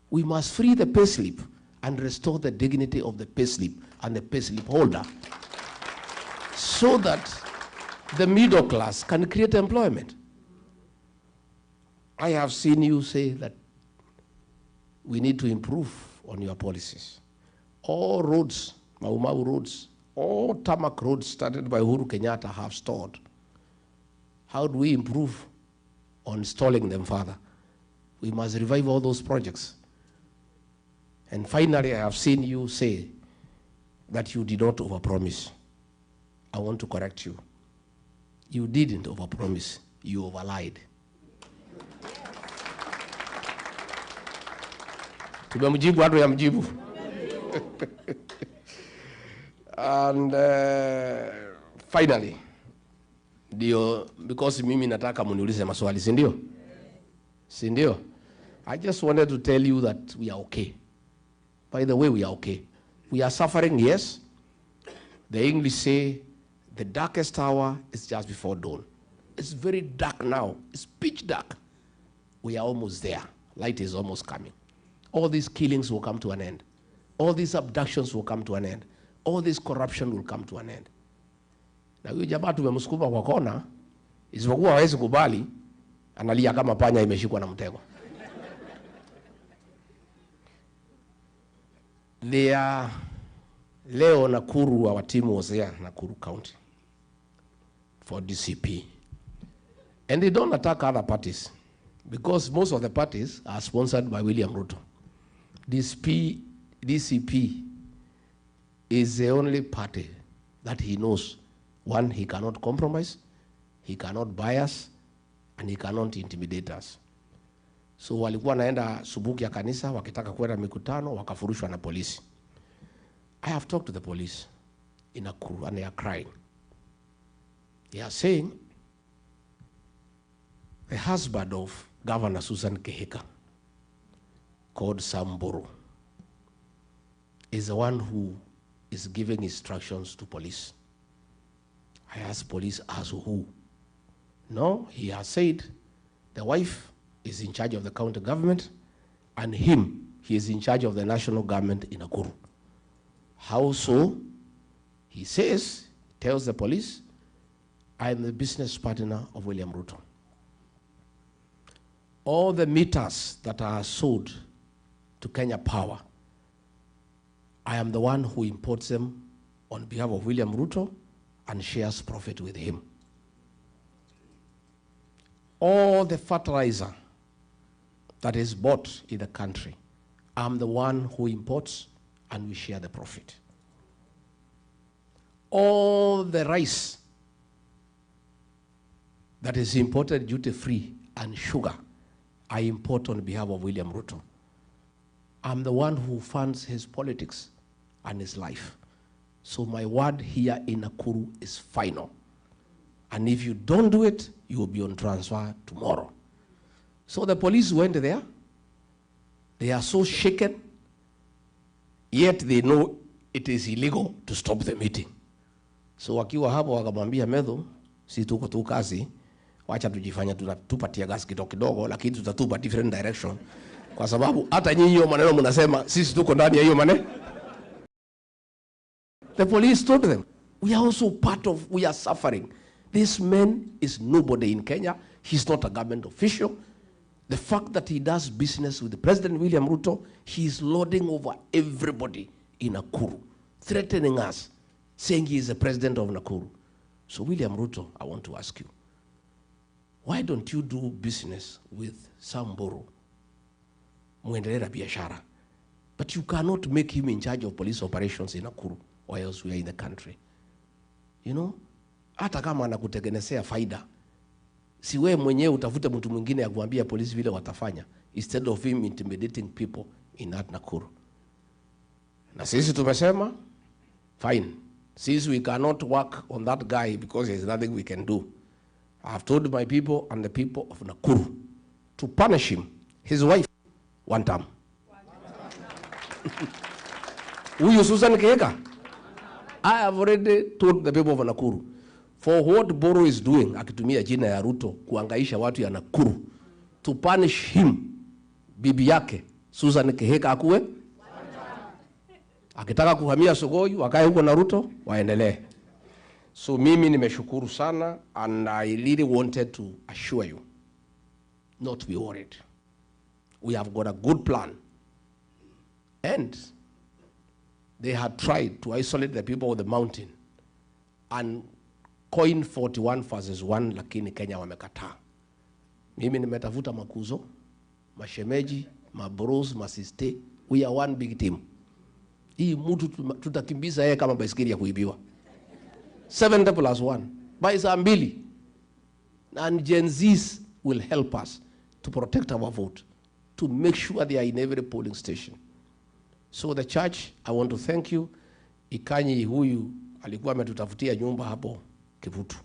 We must free the payslip and restore the dignity of the payslip and the payslip holder so that the middle class can create employment. I have seen you say that we need to improve on your policies. All roads, Mau roads, all tarmac roads started by Uhuru Kenyatta have stalled. How do we improve on stalling them further? We must revive all those projects. And finally, I have seen you say that you did not overpromise. I want to correct you. You didn't overpromise, you overlied. Tumemjibu watu ya mjibu. And finally, because mimi nataka muniulize maswali, si ndio? Si ndio? I just wanted to tell you that we are okay. By the way, we are okay. We are suffering, yes. The English say, the darkest hour is just before dawn. It's very dark now. It's pitch dark. We are almost there. Light is almost coming. All these killings will come to an end. All these abductions will come to an end. All this corruption will come to an end. Na huyu jamaa tumemsukuma kwa kona, isipokuwa hawezi kubali, analia kama panya imeshikwa na mtego. Leo Nakuru, our team was there, Nakuru County, for DCP. And they don't attack other parties, because most of the parties are sponsored by William Ruto. DCP is the only party that he knows. One, he cannot compromise, he cannot bias, and he cannot intimidate us. So walikuwa naenda subuki ya kanisa, wakitaka kwenda mikutano, wakafurushwa na polisi. I have talked to the police in Nakuru, and they are crying. They are saying, the husband of Governor Susan Kehika, called Samburu, is the one who is giving instructions to police. I asked police, as who? No, he has said the wife is in charge of the county government, and he is in charge of the national government in Nakuru. How so? He says, tells the police, I am the business partner of William Ruto. All the meters that are sold to Kenya Power, I am the one who imports them on behalf of William Ruto and shares profit with him. All the fertilizer that is bought in the country, I'm the one who imports and we share the profit. All the rice that is imported duty-free and sugar, I import on behalf of William Ruto. I'm the one who funds his politics and his life. So my word here in Nakuru is final. And if you don't do it, you will be on transfer tomorrow. So the police went there. They are so shaken, yet they know it is illegal to stop the meeting. So wakiwa hapo wakamwambia Medho, si tuko tu kazi, wacha tujifanya tupatia gas kidogo, lakini tutatupa different direction. Kwa sababu hata nyinyi hiyo maneno mnasema sisi tuko ndani ya hiyo maneno. The police told them, we are also we are suffering. This man is nobody in Kenya. He's not a government official. The fact that he does business with President William Ruto, he is lording over everybody in Nakuru, threatening us, saying he is the president of Nakuru. So William Ruto, I want to ask you, why don't you do business with Samburu, muendelea biashara? But you cannot make him in charge of police operations in Nakuru, or else we are in the country. You know, hata kama anakutengenezea faida, si wewe mwenyewe utafute mtu mwingine ya kuambia polisi vile watafanya, instead of him intimidating people in that Nakuru. Na sisi tumesema, Fine. Since we cannot work on that guy because there's nothing we can do, I have told my people and the people of Nakuru to punish him, his wife, one term. Huyu Susan Keheka, I have already told the people of Nakuru, for what Boro is doing, akitumia jina ya Ruto, kuangaisha watu ya Nakuru, to punish him, bibi yake, Susan Keheka akuwe, akitaka kuhamia Sogoi, wakae huko na Ruto, waendelee. So mimi nimeshukuru sana, and I really wanted to assure you, not to be worried. We have got a good plan. And they had tried to isolate the people of the mountain and coin 41 versus 1, lakini Kenya wamekataa. Mimi nimetafuta makuzo, mashemeji, mabros, masiste. We are one big team. Hii mtu tutakimbiza yeye kama baisikeli ya kuibiwa. 70+1 by saa 2. And Gen Zs will help us to protect our vote, to make sure they are in every polling station. So the church, I want to thank you. Ikanyi huyu alikuwa ametutafutia nyumba hapo Kivutu.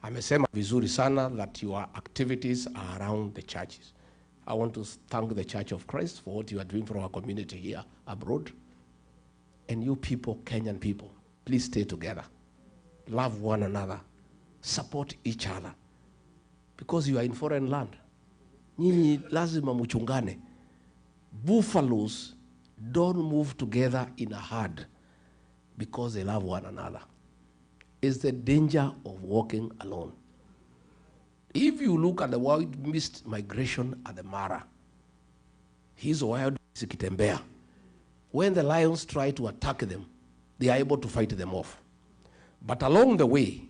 Amesema vizuri sana that your activities are around the churches. I want to thank the Church of Christ for what you are doing for our community here abroad. And you people, Kenyan people, please stay together. Love one another. Support each other. Because you are in foreign land. Nyinyi lazima muchungane. Buffaloes don't move together in a herd because they love one another. It's the danger of walking alone. If you look at the wild mist migration at the Mara, his wild zikitembea. When the lions try to attack them, they are able to fight them off. But along the way,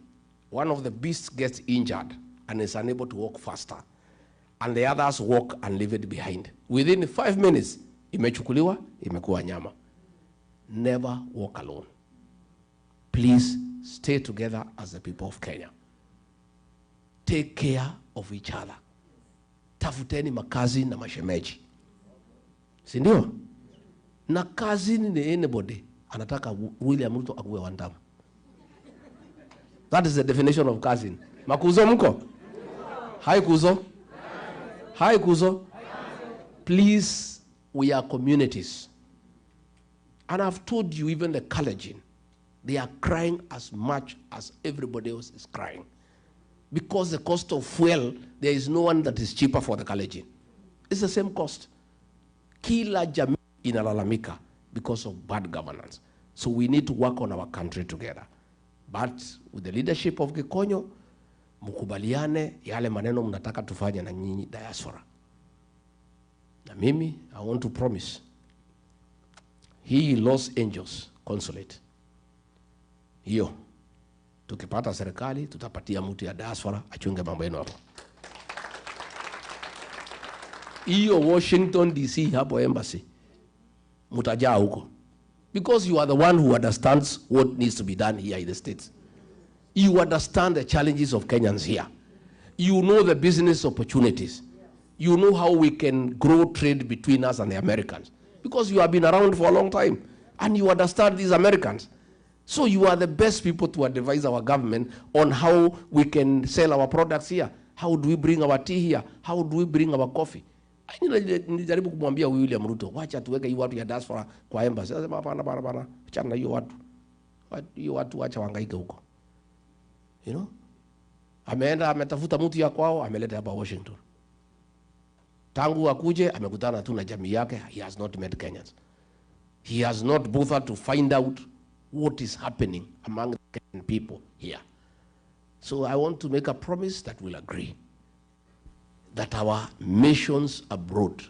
one of the beasts gets injured and is unable to walk faster. And the others walk and leave it behind. Within 5 minutes, imechukuliwa, imekuwa nyama. Never walk alone. Please stay together as the people of Kenya. Take care of each other. Tafuteni makazi na mashemeji. Si ndio? Na kazi ni anybody anataka William Ruto akuwe one term. That is the definition of cousin. Makuzo mko? Hi kuzo. Hi kuzo. Please, we are communities. And I've told you, even the Kalenjin, they are crying as much as everybody else is crying. Because the cost of fuel, there is no one that is cheaper for the Kalenjin. It's the same cost. Kila jamii inalalamika because of bad governance. So we need to work on our country together. But with the leadership of Gikonyo, mukubaliane yale maneno mnataka tufanye na nyinyi diaspora. Na mimi, I want to promise, hii Los Angeles consulate, hiyo, tukipata serikali, tutapatia mtu ya diaspora, achunge mambo yenu hapo. Hiyo Washington DC hapo embassy, mutajaa huko. Because you are the one who understands what needs to be done here in the States. You understand the challenges of Kenyans here. You know the business opportunities. You know how we can grow trade between us and the Americans. Because you have been around for a long time. And you understand these Americans. So you are the best people to advise our government on how we can sell our products here. How do we bring our tea here? How do we bring our coffee? Nijaribu kumwambia William Ruto, wacha tuweke hii watu ya diaspora kwa embassy. Sasa hapana, achana na hiyo watu. Hiyo watu wacha wahangaike huko. You know? Ameenda ametafuta mtu ya kwao, ameleta hapa Washington. Tangu akuje amekutana tu na jamii yake, he has not met Kenyans. He has not bothered to find out what is happening among the Kenyan people here. So I want to make a promise that we'll agree that our missions abroad,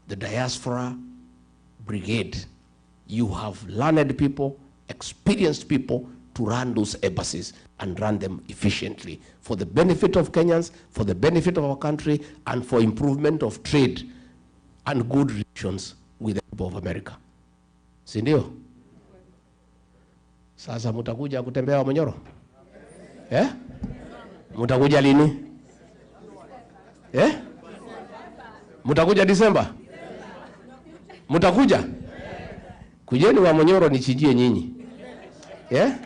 the diaspora brigade, you have learned people, experienced people to run those embassies and run them efficiently for the benefit of Kenyans, for the benefit of our country, and for improvement of trade and good relations with the people of America. Sindio? Sasa mutakuja kutembea Monyoro? Eh? Mutakuja lini? Eh? Mutakuja Disemba? Mutakuja? Kujeni wa Monyoro nichinjie nyinyi. Yeah?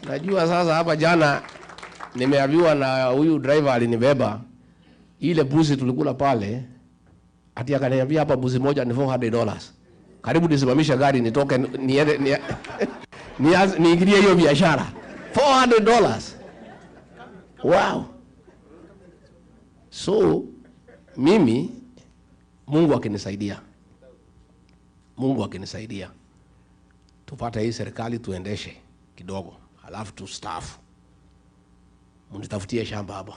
Najua sasa hapa jana nimeambiwa na huyu driver alinibeba ile buzi tulikula pale, ati akaniambia hapa buzi moja ni $400. Karibu nisimamisha gari nitoke niende niingilie hiyo biashara. $400. Wow. So mimi Mungu akinisaidia tupate hii serikali tuendeshe kidogo, halafu tustaafu, mnitafutie shamba hapa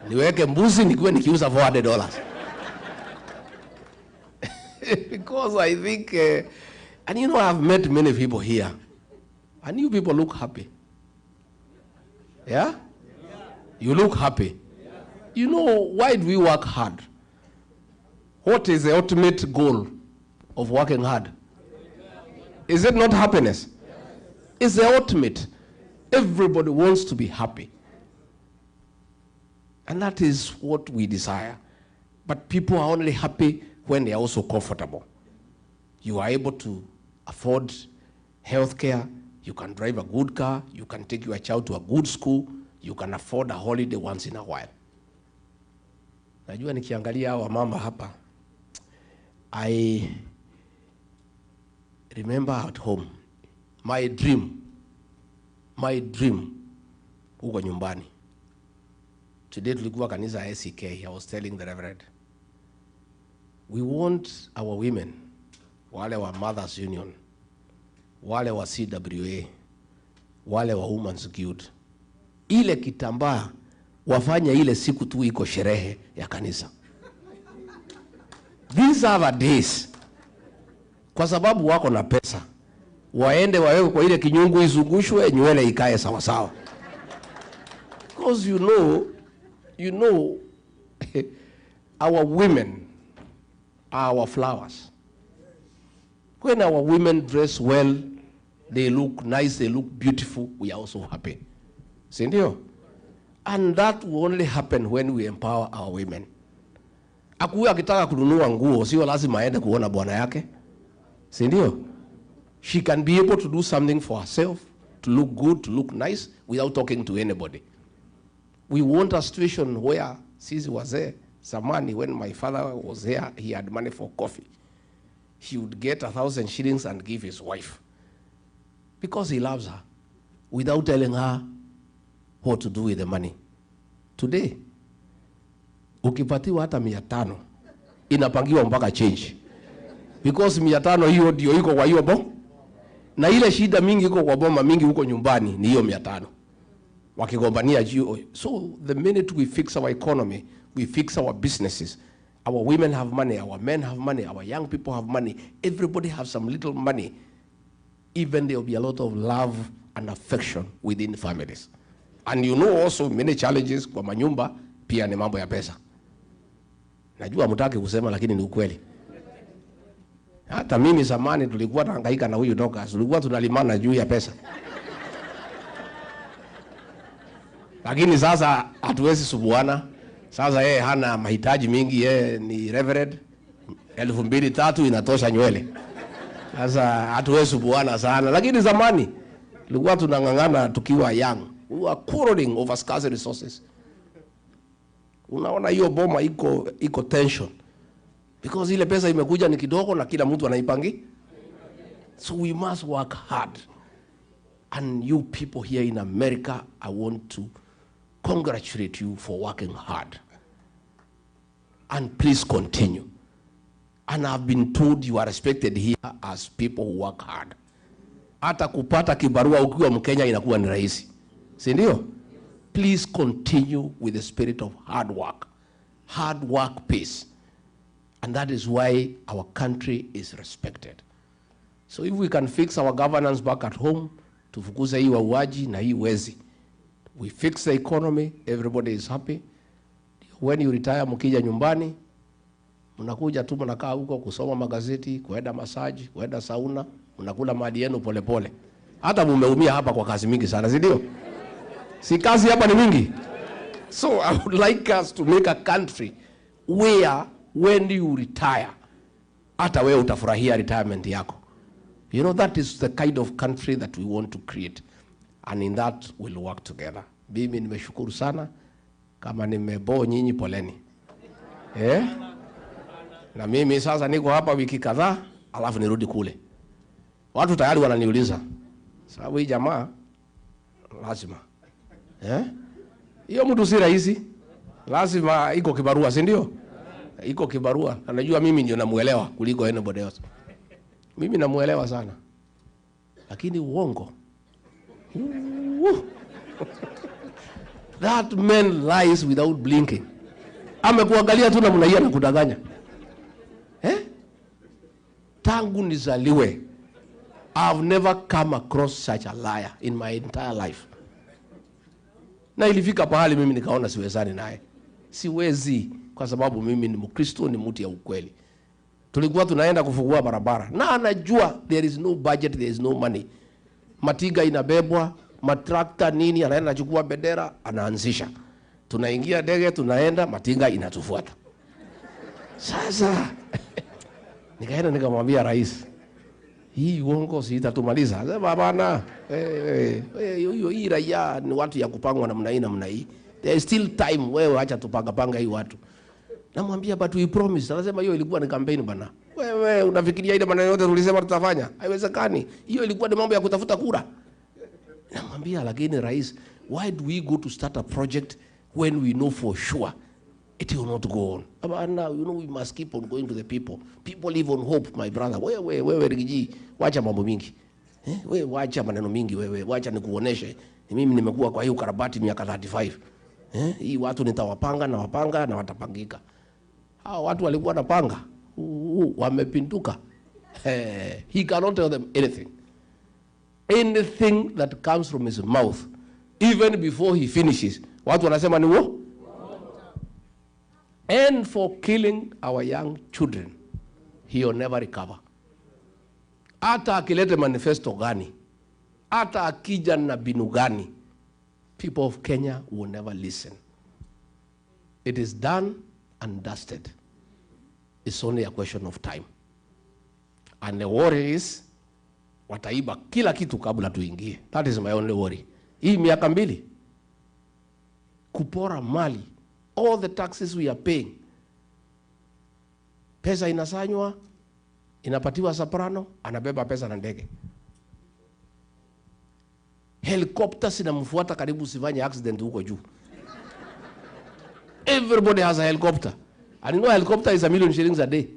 niweke mbuzi nikiwe nikiuza $400. Because I think and you know, I've met many people here and you people look happy. Yeah? You look happy. You know, why do we work hard? What is the ultimate goal of working hard? Is it not happiness? It's the ultimate. Everybody wants to be happy. And that is what we desire. But people are only happy when they are also comfortable. You are able to afford health care, you can drive a good car, you can take your child to a good school, you can afford a holiday once in a while. Najua nikiangalia hawa mama hapa, I remember at home, my dream, huko nyumbani. Today tulikuwa kanisa ACK, I was telling the Reverend, we want our women, wale wa Mothers Union, wale wa CWA, wale wa Women's Guild, ile kitambaa wafanya ile siku tu iko sherehe ya kanisa. These are the days. Kwa sababu wako na pesa, waende wawewe kwa ile kinyungu izungushwe, nywele ikae sawa sawa. Because you know our women are our flowers. When our women dress well, they look nice, they look beautiful, we are also happy. Sindio? And that will only happen when we empower our women. Akuwe akitaka kununua nguo, sio lazima aende kuona bwana yake. Sindio? She can be able to do something for herself, to look good, to look nice, without talking to anybody. We want a situation where Sisi was there, zamani, when my father was here, he had money for coffee. He would get 1,000 shillings and give his wife, because he loves her, without telling her what to do with the money. Today, ukipatiwa hata 500, inapangiwa mpaka change. Because 500 hiyo ndio iko kwa hiyo boma. Na ile shida mingi iko kwa boma, mingi huko nyumbani ni hiyo 500. Wakigombania juu. So the minute we fix our economy, we fix our businesses, our women have money, our men have money, our young people have money, everybody has some little money, even there will be a lot of love and affection within families. And you know also many challenges kwa manyumba pia ni mambo ya pesa. Najua mtaki kusema lakini ni ukweli. Hata mimi zamani tulikuwa tunahangaika na huyu doka, tulikuwa tunalimana juu ya pesa. Lakini sasa hatuwezi subuana. Sasa yeye hana mahitaji mingi, yeye ni reverend. 2,000-3,000 inatosha nywele. Sasa hatuwezi subuana sana. Lakini zamani tulikuwa tunangangana tukiwa young. We were quarreling over scarce resources. Unaona hiyo boma iko tension. Because ile pesa imekuja ni kidogo na kila mtu anaipangi. So we must work hard. And you people here in America, I want to congratulate you for working hard. And please continue. And I've been told you are respected here as people who work hard. Hata kupata kibarua ukiwa Mkenya inakuwa ni rahisi. Si ndio? Please continue with the spirit of hard work. Hard work pays. And that is why our country is respected. So if we can fix our governance back at home, tufukuze hii wauaji na hii wezi, we fix the economy, everybody is happy. When you retire, mkija nyumbani, mnakuja tu mnakaa huko kusoma magazeti, kuenda massage, kuenda sauna, mnakula mali yenu pole pole. Hata mumeumia hapa kwa kazi mingi sana, si ndio? Si kazi hapa ni mingi. So I would like us to make a country where when you retire, hata wewe utafurahia retirement yako. You know, that is the kind of country that we want to create. And in that, we'll work together. Mimi nimeshukuru sana. Kama nimebo nyinyi poleni. Na mimi sasa niko hapa wiki kadhaa, alafu nirudi kule. Watu tayari wananiuliza, sababu hii jamaa lazima. Hiyo mtu si rahisi. Lazima iko kibarua, si ndio? Iko kibarua. Anajua mimi ndio namuelewa kuliko anybody else. Mimi namuelewa sana. Lakini uongo. That man lies without blinking. Amekuangalia tu na mnaia na kudanganya. Tangu nizaliwe, I've never come across such a liar in my entire life. Na ilifika pahali mimi nikaona siwezani naye. Siwezi, kwa sababu mimi ni Mkristo, ni mtu ya ukweli. Tulikuwa tunaenda kufungua barabara na anajua there is no budget, there is no money. Matiga inabebwa, matrakta nini, anaenda anachukua bendera, anaanzisha. Tunaingia ndege, tunaenda, matiga inatufuata. Sasa nikaenda nikamwambia rais, hii uongo si itatumaliza. Sema bana, hii raia ni watu ya kupangwa namna hii. There is still time, wewe acha tupanga hii watu. Namwambia but we promise. Anasema hiyo ilikuwa ni campaign bana. Wewe unafikiria ile maneno yote tulisema tutafanya? Haiwezekani. Hiyo ilikuwa ni mambo ya kutafuta kura. Namwambia lakini rais, why do we go to start a project when we know for sure it will not go on? Abana, you know, we must keep on going to the people. People live on hope, my brother. Wewe Rigiji, wacha mambo mingi. Wewe wacha maneno mingi wewe. Wacha nikuoneshe. Mimi nimekuwa kwa hiyo karabati miaka 35. Hii watu nitawapanga na watapangika. Hao watu walikuwa napanga. Wamepinduka. He cannot tell them anything. Anything that comes from his mouth, even before he finishes, watu wanasema ni wo? And for killing our young children, he will never recover. Hata akilete manifesto gani, hata akija na binu gani, people of Kenya will never listen. It is done and dusted. It's only a question of time. And the worry is, wataiba kila kitu kabla tuingie. That is my only worry. Hii miaka 2, kupora mali, all the taxes we are paying. Pesa inasanywa, inapatiwa soprano, anabeba pesa na ndege. Helicopters inamfuata karibu usifanye accident huko juu. Everybody has a helicopter. And you know, a helicopter is $1 million a day.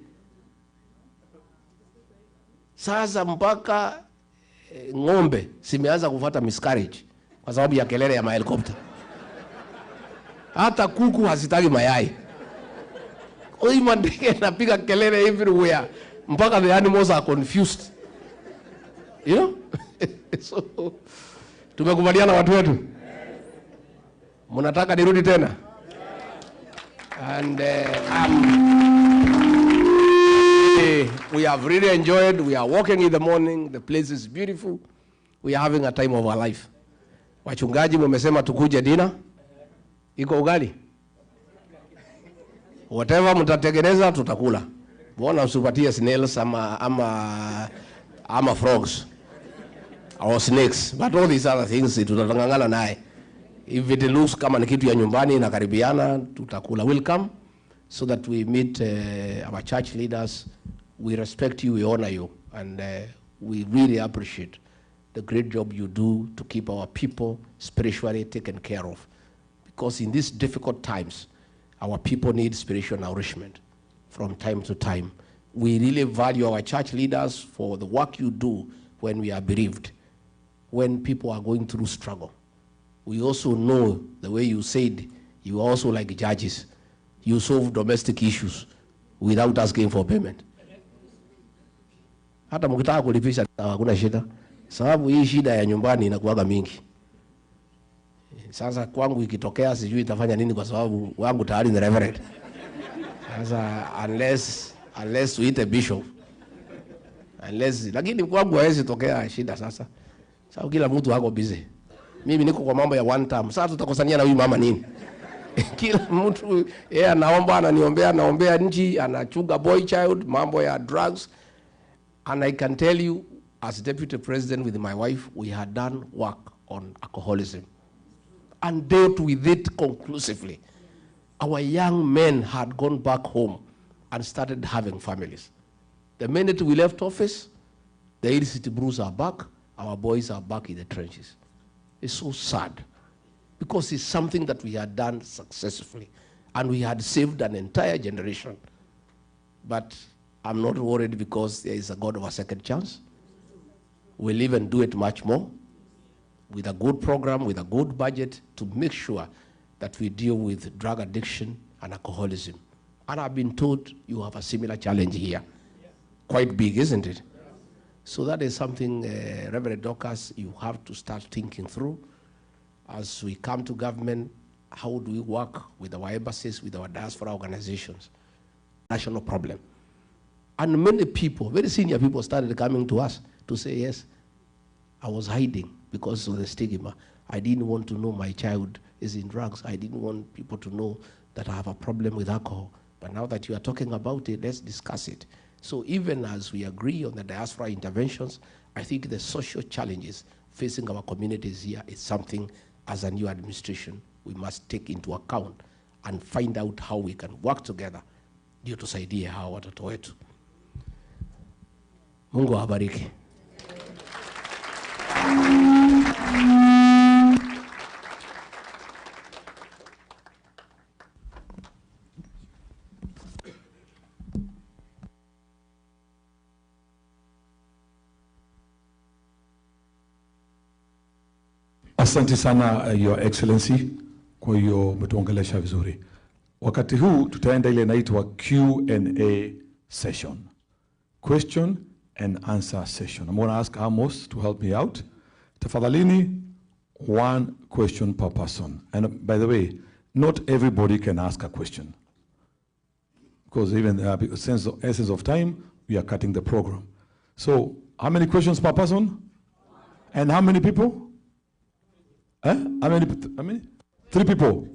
Sasa mpaka ng'ombe simeanza kufuata miscarriage kwa sababu ya kelele ya helicopter. Hata kuku hasitaki mayai. Oima ndege napiga kelele everywhere mpaka the animals are confused. You know? So tumekubaliana watu wetu. Mnataka nirudi tena? And we have really enjoyed. We are walking in the morning. The place is beautiful. We are having a time of our life. Wachungaji mmesema tukuje dinner. Iko ugali? Whatever mtatengeneza tutakula. Mbona usipatie snails ama frogs or snakes? But all these other things tutatangangana naye. If it looks kama ni kitu ya nyumbani na karibiana, tutakula. We'll come so that we meet our church leaders. We respect you, we honor you, and we really appreciate the great job you do to keep our people spiritually taken care of. Because in these difficult times, our people need spiritual nourishment from time to time. We really value our church leaders for the work you do when we are bereaved, when people are going through struggle. We also know, the way you said, you are also like judges. You solve domestic issues without asking for payment. Hata mkitaka kulipisha hakuna shida. Sababu hii shida ya nyumbani inakuwaga mingi. Sasa kwangu ikitokea sijui itafanya nini kwa sababu wangu tayari ni reverend. Sasa unless we eat a bishop. Lakini kwangu haiwezi tokea shida sasa. Sababu kila mtu wako busy. Mimi niko kwa mambo ya one term. Sasa tutakosania na huyu mama nini? Kila mtu yeye anaomba, anaombea nchi, anachunga boy child, mambo ya drugs. And I can tell you, as Deputy President with my wife, we had done work on alcoholism and dealt with it conclusively. Our young men had gone back home and started having families. The minute we left office, the illicit brews are back, our boys are back in the trenches. It's so sad because it's something that we had done successfully and we had saved an entire generation. But I'm not worried because there is a God of a second chance. We'll even do it much more with a good program, with a good budget to make sure that we deal with drug addiction and alcoholism. And I've been told you have a similar challenge here. Quite big, isn't it? So that is something, Reverend Dorcas, you have to start thinking through. As we come to government, how do we work with our embassies, with our diaspora organizations? National problem. And many people, very senior people, started coming to us to say, yes, I was hiding because of the stigma. I didn't want to know my child is in drugs. I didn't want people to know that I have a problem with alcohol. But now that you are talking about it, let's discuss it. So even as we agree on the diaspora interventions, I think the social challenges facing our communities here is something, as a new administration, we must take into account and find out how we can work together ndio tusaidie hawa watoto wetu. Mungu awabariki. Asante sana, Your Excellency, kwa hiyo umetuongelesha vizuri. Wakati huu tutaenda ile inaitwa Q&A session. Question and answer session. I'm going to ask Amos to help me out. Tafadhalini, one question per person. And by the way, not everybody can ask a question. Because even since the essence of time, we are cutting the program. So, how many questions per person? And how many people? How many? 3 people.